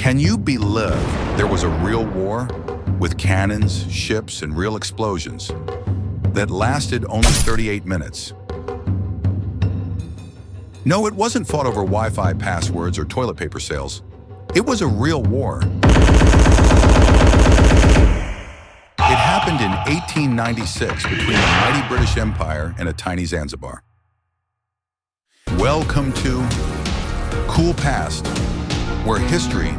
Can you believe there was a real war with cannons, ships, and real explosions that lasted only 38 minutes? No, it wasn't fought over Wi-Fi passwords or toilet paper sales. It was a real war. It happened in 1896 between the mighty British Empire and a tiny Zanzibar. Welcome to Cool Past, where history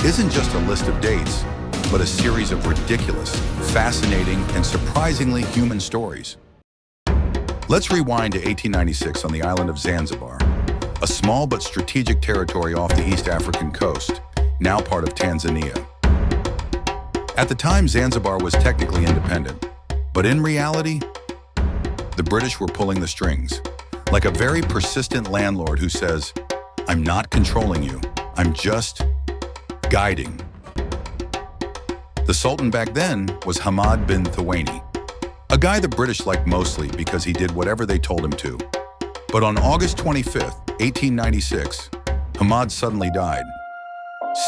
isn't just a list of dates, but a series of ridiculous, fascinating, and surprisingly human stories. Let's rewind to 1896 on the island of Zanzibar, a small but strategic territory off the East African coast, now part of Tanzania. At the time, Zanzibar was technically independent, but in reality, the British were pulling the strings, like a very persistent landlord who says, "I'm not controlling you, I'm just guiding." The Sultan back then was Hamad bin Thawani, a guy the British liked mostly because he did whatever they told him to. But on August 25th, 1896, Hamad suddenly died.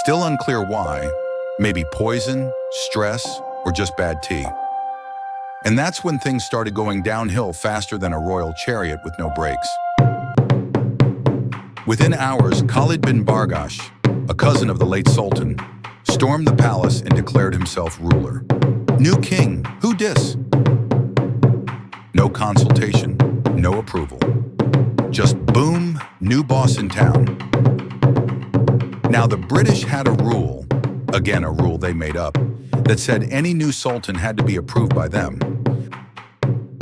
Still unclear why, maybe poison, stress, or just bad tea. And that's when things started going downhill faster than a royal chariot with no brakes. Within hours, Khalid bin Bargash, a cousin of the late Sultan, stormed the palace and declared himself ruler. New king, who dis? No consultation, no approval. Just boom, new boss in town. Now the British had a rule, again a rule they made up, that said any new sultan had to be approved by them.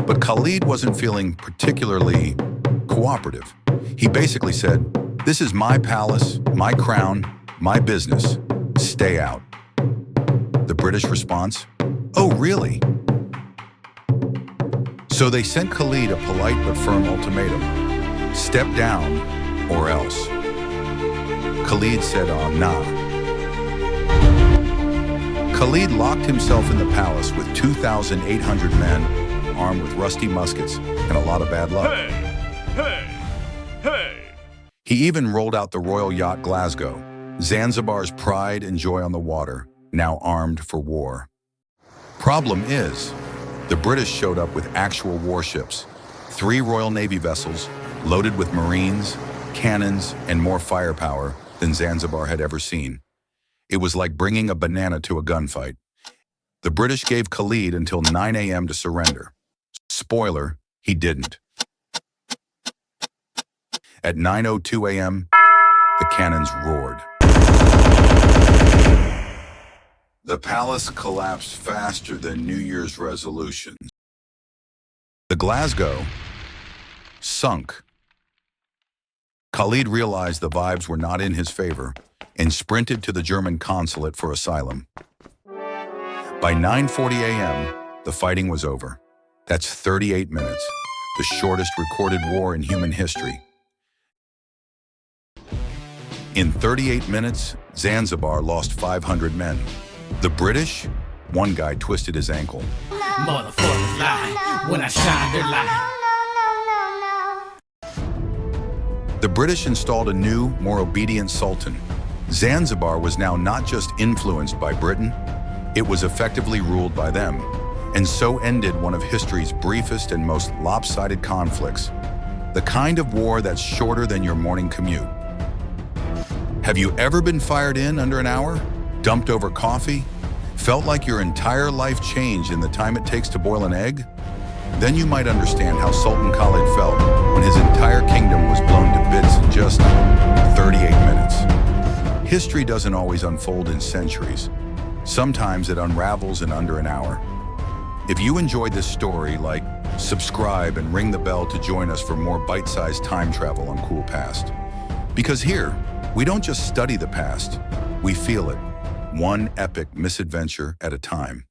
But Khalid wasn't feeling particularly cooperative. He basically said, "This is my palace, my crown, my business. Stay out." The British response, "Oh, really?" So they sent Khalid a polite but firm ultimatum. Step down or else. Khalid said, nah. Khalid locked himself in the palace with 2,800 men armed with rusty muskets and a lot of bad luck. He even rolled out the royal yacht Glasgow, Zanzibar's pride and joy on the water, now armed for war. Problem is, the British showed up with actual warships, 3 Royal Navy vessels loaded with Marines, cannons, and more firepower than Zanzibar had ever seen. It was like bringing a banana to a gunfight. The British gave Khalid until 9 a.m. to surrender. Spoiler, he didn't. At 9:02 a.m., the cannons roared. The palace collapsed faster than New Year's resolutions. The Glasgow sunk. Khalid realized the vibes were not in his favor and sprinted to the German consulate for asylum. By 9:40 a.m., the fighting was over. That's 38 minutes, the shortest recorded war in human history. In 38 minutes, Zanzibar lost 500 men. The British, one guy twisted his ankle. Motherfuckers lie. When I shine, they're lying. The British installed a new, more obedient sultan. Zanzibar was now not just influenced by Britain, it was effectively ruled by them. And so ended one of history's briefest and most lopsided conflicts. The kind of war that's shorter than your morning commute. Have you ever been fired in under an hour? Dumped over coffee? Felt like your entire life changed in the time it takes to boil an egg? Then you might understand how Sultan Khalid felt when his entire kingdom was blown to bits in just 38 minutes. History doesn't always unfold in centuries. Sometimes it unravels in under an hour. If you enjoyed this story, subscribe and ring the bell to join us for more bite-sized time travel on Cool Past. Because here, we don't just study the past, we feel it, one epic misadventure at a time.